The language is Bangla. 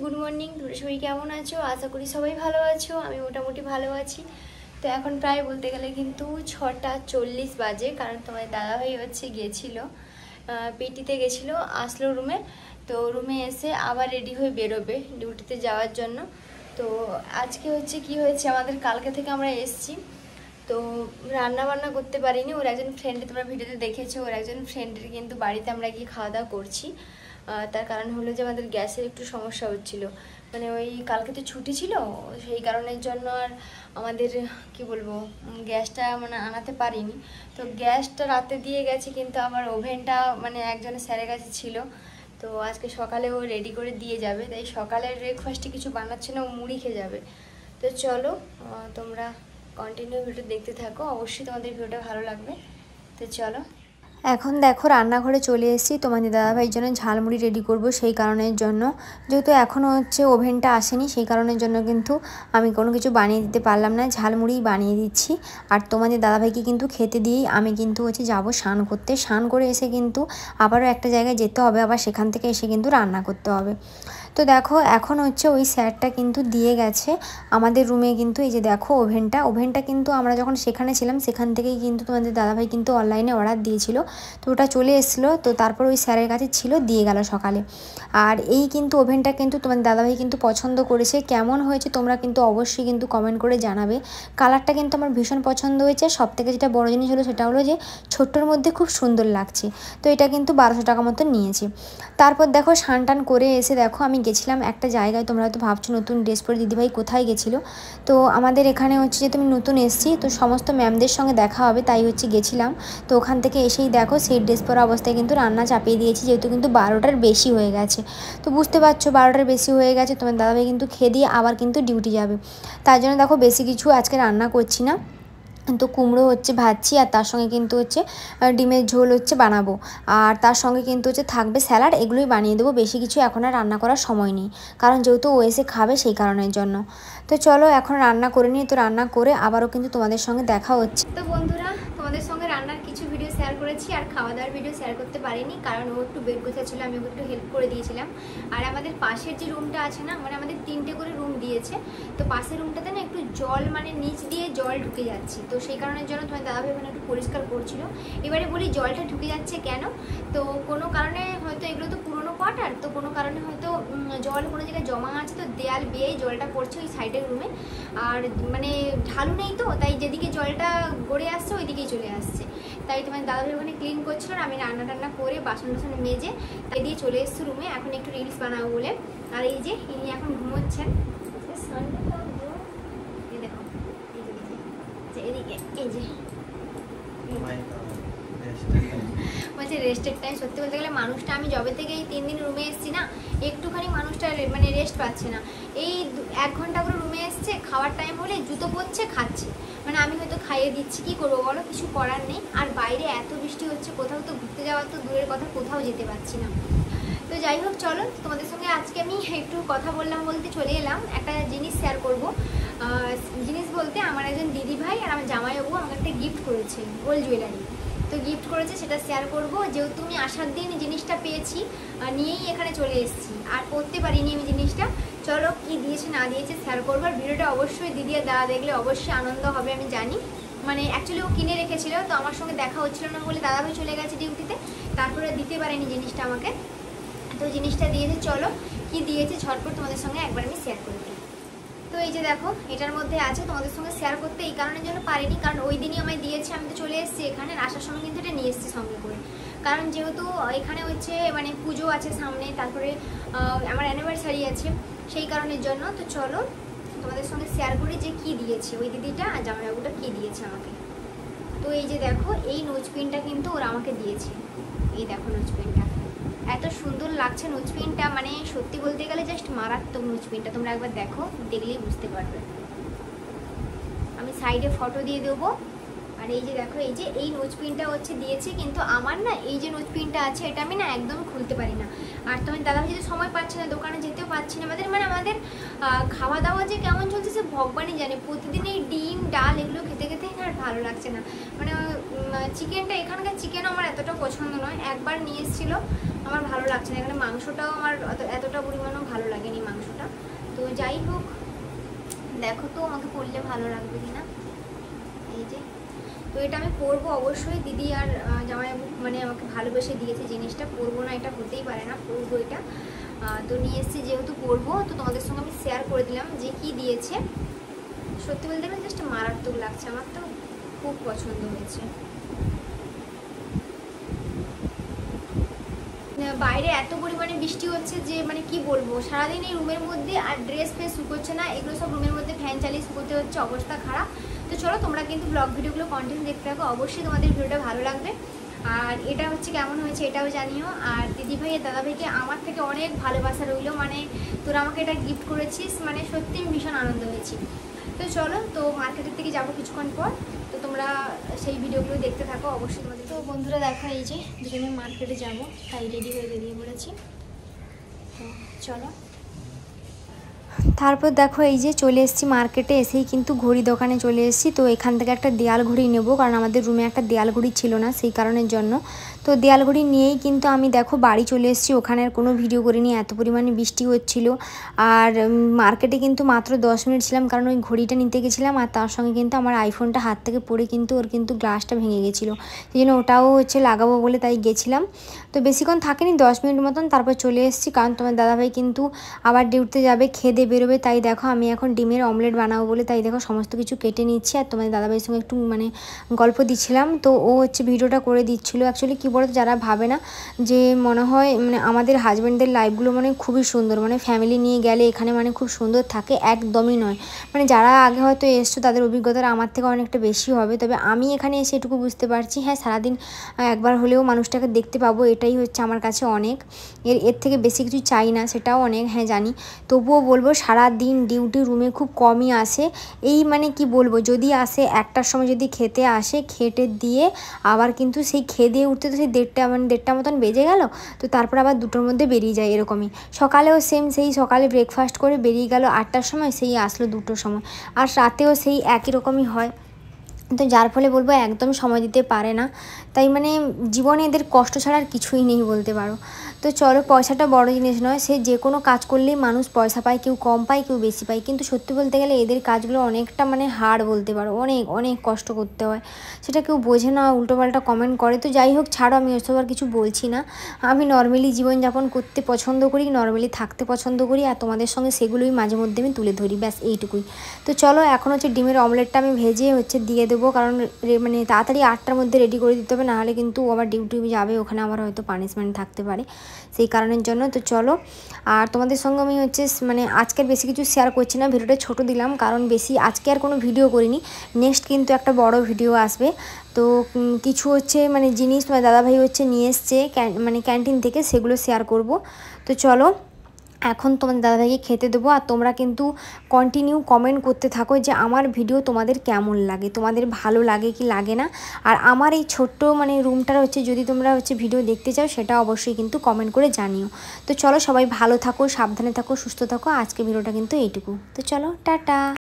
Good morning. তোমরা সবাই কেমন আছো? আশা করি সবাই ভালো আছো। আমি মোটামুটি ভালো আছি। তো এখন প্রায় বলতে গেলে কিন্তু 6:40 বাজে, কারণ তোমার দাদাভাই গিয়েছিলো পিটিতে গেছিলো, আসলো রুমে। তো রুমে এসে আবার রেডি হয়ে বেরোবে ডিউটিতে যাওয়ার জন্য। তো আজকে কি হয়েছে, আমাদের কালকে থেকে আমরা এসছি, তো রান্না বান্না করতে পারিনি। ওর একজন ফ্রেন্ডে, তোমরা ভিডিওতে দেখেছো, ওর একজন ফ্রেন্ডের কিন্তু বাড়িতে আমরা গিয়ে খাওয়া দাওয়া করছি। তার কারণ হলো যে আমাদের গ্যাসের একটু সমস্যা হচ্ছিল, মানে ওই কালকে তো ছুটি ছিল, সেই কারণের জন্য আর আমাদের কি বলবো গ্যাসটা মানে আনাতে পারিনি। তো গ্যাসটা রাতে দিয়ে গেছে, কিন্তু আবার ওভেনটা মানে একজনের স্যারের কাছে ছিল। তো আজকে সকালে ও রেডি করে দিয়ে যাবে, তাই সকালের ব্রেকফাস্টে কিছু বানাচ্ছে না, ও মুড়ি খেয়ে যাবে। তো চলো তোমরা কন্টিনিউ ভিডিও দেখতে থাকো, অবশ্যই তোমাদের ভিডিওটা ভালো লাগবে। তো চলো, এখন দেখো রান্নাঘরে চলে এসেছি। তোমাদের দাদাভাইয়ের জন্য ঝালমুড়ি রেডি করব, সেই কারণের জন্য, যেহেতু এখনও ওভেনটা আসেনি, সেই কারণের জন্য কিন্তু আমি কোনো কিছু বানিয়ে দিতে পারলাম না, ঝালমুড়িই বানিয়ে দিচ্ছি। আর তোমাদের দাদাভাইকে কিন্তু খেতে দিয়েই আমি কিন্তু যাবো স্নান করতে। স্নান করে এসে কিন্তু আবারও একটা জায়গায় যেতে হবে, আবার সেখান থেকে এসে কিন্তু রান্না করতে হবে। তো দেখো এখন ওই স্যারটা কিন্তু দিয়ে গেছে আমাদের রুমে, কিন্তু এই যে দেখো ওভেনটা কিন্তু আমরা যখন সেখানে ছিলাম সেখান থেকেই কিন্তু তোমাদের দাদাভাই কিন্তু অনলাইনে অর্ডার দিয়েছিল। তো ওটা চলে এসেছিলো, তো তারপর ওই স্যারের কাছে ছিল, দিয়ে গেল সকালে। আর এই কিন্তু ওভেনটা কিন্তু তোমাদের দাদাভাই কিন্তু পছন্দ করেছে। কেমন হয়েছে তোমরা কিন্তু অবশ্যই কিন্তু কমেন্ট করে জানাবে। কালারটা কিন্তু আমার ভীষণ পছন্দ হয়েছে। সব থেকে যেটা বড় জিনিস হলো সেটা হলো যে ছোট্টর মধ্যে খুব সুন্দর লাগছে। তো এটা কিন্তু 1200 টাকা মতো নিয়েছে। তারপর দেখো স্নান টান করে এসে দেখো আমি গেছিলাম একটা জায়গায়। তোমরা হয়তো ভাবছো নতুন ড্রেস পরে দিদিভাই কোথায় গেছিলো। তো আমাদের এখানে যে তুমি নতুন এসেছি, তো সমস্ত ম্যামদের সঙ্গে দেখা হবে, তাই গেছিলাম। তো ওখান থেকে এসেই দেখো সেই ড্রেস পরা অবস্থায় কিন্তু রান্না চাপিয়ে দিয়েছি, যেহেতু কিন্তু 12টার বেশি হয়ে গেছে। তো বুঝতে পারছো 12টার বেশি হয়ে গেছে, তোমার দাদাভাই কিন্তু খেয়ে দিয়ে আবার কিন্তু ডিউটি যাবে। তার জন্য দেখো বেশি কিছু আজকে রান্না করছি না। তো কুমড়ো ভাজছি, আর তার সঙ্গে কিন্তু ডিমের ঝোল বানাবো, আর তার সঙ্গে কিন্তু থাকবে স্যালাড, এগুলোই বানিয়ে দেবো। বেশি কিছু এখন আর রান্না করার সময় নেই, কারণ যেহেতু ও এসে খাবে সেই কারণের জন্য। তো চলো এখন রান্না করে নিই। তো রান্না করে আবারও কিন্তু তোমাদের সঙ্গে দেখা হচ্ছে। তো বন্ধুরা, তোমাদের সঙ্গে রান্নার কিছু ভিডিও শেয়ার করেছি, আর খাওয়া দাওয়ার ভিডিও শেয়ার করতে পারিনি, কারণ ও একটু বেড গোছাচ্ছিল, আমি ওকে একটু হেল্প করে দিয়েছিলাম। আর আমাদের পাশের যে রুমটা আছে না, মানে আমাদের 3টে করে রুম দিয়েছে, তো পাশের রুমটাতে না একটু জল, মানে নিচ দিয়ে জল ঢুকে যাচ্ছে। তো সেই কারণের জন্য তোমার দাদাভাই ওখানে একটু পরিষ্কার করছিল। এবারে বলি জলটা ঢুকে যাচ্ছে কেন, তো কোনো কারণে হয়তো এগুলো তো পুরোনো কোয়ার্টার, তো কোনো কারণে হয়তো জল কোনো জায়গায় জমা আছে, তো দেয়াল বেয়েই জলটা পড়ছে ওই সাইডের রুমে। আর মানে ঢালু নেই, তো তাই যেদিকে জলটা গড়ে আসছে ওই দিকেই চলে আসছে। তাই তোমার দাদাভাই ওখানে ক্লিন করছিল, আর আমি রান্না টান্না করে বাসন টাসন মেজে তাই দিয়ে চলে এসেছি রুমে, এখন একটু রিলস বানাবো বলে। আর এই যে ইনি এখন ঘুমোচ্ছেন, দেখো এদিকে, এই যে বলছে রেস্টের টাইম। সত্যি বলতে গেলে মানুষটা, আমি যবে থেকে এই 3 দিন রুমে এসেছি না, একটুখানি মানুষটা মানে রেস্ট পাচ্ছে না। এই 1 ঘন্টা করে রুমে এসছে, খাওয়ার টাইম হলে জুতো পরছে, খাচ্ছে। মানে আমি হয়তো খাইয়ে দিচ্ছি, কি করবো বলো, কিছু করার নেই। আর বাইরে এত বৃষ্টি হচ্ছে, কোথাও তো ঘুরতে যাওয়ার তো দূরের কথা, কোথাও যেতে পারছি না। তো যাই হোক, চলো তোমাদের সঙ্গে আজকে আমি একটু কথা বললাম বলতে চলে এলাম। একটা জিনিস শেয়ার করব। জিনিস বলতে আমার একজন দিদিভাই আর আমার জামাইবাবু আমাকে একটা গিফট করেছে, গোল্ড জুয়েলারি। তো গিফট করেছে, সেটা শেয়ার করব। যেহেতু আমি আসার দিন জিনিসটা পেয়েছি, নিয়েই এখানে চলে এসেছি, আর পড়তে পারিনি আমি জিনিসটা। চলো কি দিয়েছে না দিয়েছে শেয়ার করবো। আর ভিডিওটা অবশ্যই দিদি আর দাদা দেখলে অবশ্যই আনন্দ হবে, আমি জানি। মানে অ্যাকচুয়ালি ও কিনে রেখেছিল, তো আমার সঙ্গে দেখা হচ্ছিল না বলে দাদাভাই চলে গেছে ডিউটিতে, তারপরে দিতে পারেনি জিনিসটা আমাকে। তো জিনিসটা দিয়েছে, চলো কি দিয়েছে ঝটপট তোমাদের সঙ্গে একবার আমি শেয়ার করে দিই। তো এই যে দেখো, এটার মধ্যে আছে, তোমাদের সঙ্গে শেয়ার করতে এই কারণের জন্য পারিনি, কারণ ওই দিনই আমায় দিয়েছে, আমি তো চলে এসেছি এখানে। আসার সময় কিন্তু এটা নিয়ে এসেছি সঙ্গে করে, কারণ যেহেতু এখানে মানে পুজো আছে সামনে, তারপরে আমার অ্যানিভার্সারি আছে, সেই কারণের জন্য। তো চলো তোমাদের সঙ্গে শেয়ার করি যে কি দিয়েছে ওই দিদিটা আর জামাইবাবুটা কি দিয়েছে আমাকে। তো এই যে দেখো, এই নোজপিনটা কিন্তু ওরা আমাকে দিয়েছে। এই দেখো নোজপিনটা এত সুন্দর লাগছে, নোজপিনটা মানে সত্যি বলতে গেলে জাস্ট মারাত্মক নোজপিনটা। তোমরা একবার দেখো, দেখলেই বুঝতে পারবে। আমি সাইডে ফটো দিয়ে দেবো। আর এই যে দেখো, এই নোজপিনটা দিয়েছে, কিন্তু আমার না এই যে নোজপিনটা আছে, এটা আমি না একদম খুলতে পারি না। আর তোমার দাদাভাই যদি সময় পাচ্ছে না, দোকানে যেতেও পারছি না, আমাদের খাওয়া দাওয়া যে কেমন চলছে সে ভগবানই জানে। প্রতিদিন এই ডিম ডাল এগুলো খেতে খেতে আর ভালো লাগছে না। মানে চিকেনটা, এখানকার চিকেনও আমার এতটা পছন্দ নয়, একবার নিয়ে এসেছিল, আমার ভালো লাগছে না। এখানে মাংসটাও আমার এতটা পরিমাণও ভালো লাগেনি মাংসটা। তো যাই হোক, দেখো তো আমাকে পরলে ভালো লাগবে কিনা। এই যে, তো এটা আমি পরবো অবশ্যই, দিদি আর জামাই মানে আমাকে ভালোবেসে দিয়েছে জিনিসটা, পরবো না এটা হতেই পারে না, পরবো এটা। তো নিয়ে এসেছি যেহেতু পরবো, তো তোমাদের সঙ্গে আমি শেয়ার করে দিলাম যে কি দিয়েছে। সত্যি বলতে গেলে জাস্ট মারাত্মক লাগছে, আমার তো খুব পছন্দ হয়েছে। বাইরে এত পরিমাণে বৃষ্টি হচ্ছে যে মানে কি বলবো, সারাদিন এই রুমের মধ্যে, আর ড্রেস ফ্রেস শুকোচ্ছে না, এগুলো সব রুমের মধ্যে ফ্যান চালিয়ে শুকোতে হচ্ছে, অবস্থা খারাপ। তো চলো তোমরা কিন্তু ব্লগ ভিডিওগুলো কন্টিনিউ দেখতে থাকো, অবশ্যই তোমাদের ভিডিওটা ভালো লাগবে। আর এটা হচ্ছে কেমন হয়েছে এটাও জানিও। আর দিদিভাই আর দাদাভাইকে আমার থেকে অনেক ভালোবাসা রইলো, মানে তোরা আমাকে এটা গিফট করেছিস, মানে সত্যি আমি ভীষণ আনন্দ হয়েছি। তো চলো, তো মার্কেটের থেকে যাবো কিছুক্ষণ পর, তো তোমরা সেই ভিডিওগুলো দেখতে থাকো অবশ্যই তোমাদের। তো বন্ধুরা দেখো, এই যে দুজনে মার্কেটে যাবো, তাই রেডি হয়ে বেরিয়ে পড়েছি। তো চলো, তারপর দেখো এই যে চলে এসেছি মার্কেটে, এসেই কিন্তু ঘড়ি দোকানে চলে এসেছি। তো এখান থেকে একটা দেয়াল ঘড়ি নেব, কারণ আমাদের রুমে একটা দেয়াল ঘড়ি ছিল না, সেই কারণের জন্য। তো দেয়াল ঘড়ি নিয়েই কিন্তু আমি দেখো বাড়ি চলে এসেছি, ওখানে আর কোনো ভিডিও করিনি, এত পরিমাণে বৃষ্টি হচ্ছিল। আর মার্কেটে কিন্তু মাত্র 10 মিনিট ছিলাম, কারণ ওই ঘড়িটা নিতে গেছিলাম, আর তার সঙ্গে কিন্তু আমার আইফোনটা হাত থেকে পড়ে কিন্তু ওর কিন্তু গ্লাসটা ভেঙে গেছিলো, সেই জন্য ওটাও হচ্ছে লাগাবো বলে তাই গেছিলাম। তো বেশিক্ষণ থাকিনি, 10 মিনিট মতন, তারপর চলে এসেছি, কারণ তোমার দাদাভাই কিন্তু আবার ডিউটিতে যাবে, খেদে বেরোবে। তাই দেখো আমি এখন ডিমের অমলেট বানাবো বলে তাই দেখো সমস্ত কিছু কেটে নিচ্ছি, আর তোমাদের দাদাভাইয়ের সঙ্গে একটু মানে গল্প দিচ্ছিলাম। তো ও হচ্ছে ভিডিওটা করে দিচ্ছিলো। অ্যাকচুয়ালি কী বলতো, যারা ভাবে না যে মনে হয় মানে আমাদের হাজব্যান্ডদের লাইফগুলো মানে খুবই সুন্দর, মানে ফ্যামিলি নিয়ে গেলে এখানে মানে খুব সুন্দর থাকে, একদমই নয়। মানে যারা আগে হয়তো এসছো তাদের অভিজ্ঞতাটা আমার থেকে অনেকটা বেশি হবে, তবে আমি এখানে এসে এটুকু বুঝতে পারছি, হ্যাঁ সারাদিন একবার হলেও মানুষটাকে দেখতে পাবো, এটাই হচ্ছে আমার কাছে অনেক, এর থেকে বেশি কিছু চাই না, সেটাও অনেক, হ্যাঁ জানি। তবুও বলবো সারাদিন ডিউটি রুমে খুব কমই আসে, এই মানে কি বলবো, যদি আসে 1টার সময়, যদি খেতে আসে, খেতে দিয়ে আবার কিন্তু সেই খেয়ে দিয়ে উঠতে তো সেই 1:30 মতন বেজে গেল, তো তারপর আবার 2টোর মধ্যে বেরিয়ে যায় এরকমই। সকালেও সেম, সেই সকালে ব্রেকফাস্ট করে বেরিয়ে গেল 8টার সময়, সেই আসলো 2টোর সময়, আর রাতেও সেই একই রকমই হয়। তো যার ফলে বলবো একদম সময় দিতে পারে না, তাই মানে জীবনে এদের কষ্ট ছাড়া আর কিছুই নেই বলতে পারো। তো চলো, পয়সাটা বড় জিনিস নয়, সে যে কোনো কাজ করলেই মানুষ পয়সা পায়, কেউ কম পায় কেউ বেশি পায়, কিন্তু সত্যি বলতে গেলে এদের কাজগুলো অনেকটা মানে হার্ড বলতে পারো, অনেক অনেক কষ্ট করতে হয়, সেটা কেউ বোঝে না, উল্টোপাল্টা কমেন্ট করে। তো যাই হোক ছাড়ো, আমি ওসব আর কিছু বলছি না, আমি নর্মালি জীবনযাপন করতে পছন্দ করি, নর্মালি থাকতে পছন্দ করি, আর তোমাদের সঙ্গে সেগুলোই মাঝে মধ্যে আমি তুলে ধরি, ব্যাস এইটুকুই। তো চলো, এখন হচ্ছে ডিমের অমলেটটা আমি ভেজে হচ্ছে দিয়ে দেবো, কারণ মানে তাড়াতাড়ি 8টার মধ্যে রেডি করে দিতে হবে, নাহলে কিন্তু আবার ডিউটি যাবে, ওখানে আবার হয়তো পানিশমেন্ট থাকতে পারে, সেই কারণের জন্য। তো চলো, আর তোমাদের সঙ্গে আমি হচ্ছে মানে আজকের বেশি কিছু শেয়ার করছি না, ভিডিওটা ছোট দিলাম, কারণ বেশি আজকে আর কোনো ভিডিও করিনি, নেক্সট কিন্তু একটা বড় ভিডিও আসবে। তো কিছু হচ্ছে মানে জিনিস তোমার দাদাভাই হচ্ছে নিয়ে এসছে মানে ক্যান্টিন থেকে, সেগুলো শেয়ার করব। তো চলো, এখন তোমাদের দাদাভাইকে খেতে দেবো, আর তোমরা কিন্তু কন্টিনিউ কমেন্ট করতে থাকো যে আমার ভিডিও তোমাদের কেমন লাগে, তোমাদের ভালো লাগে কি লাগে না, আর আমার এই ছোট্ট মানে রুমটার হচ্ছে যদি তোমরা হচ্ছে ভিডিও দেখতে চাও, সেটা অবশ্যই কিন্তু কমেন্ট করে জানিও। তো চলো, সবাই ভালো থাকো, সাবধানে থাকো, সুস্থ থাকো, আজকে ভিডিওটা কিন্তু এইটুকু। তো চলো, টাটা।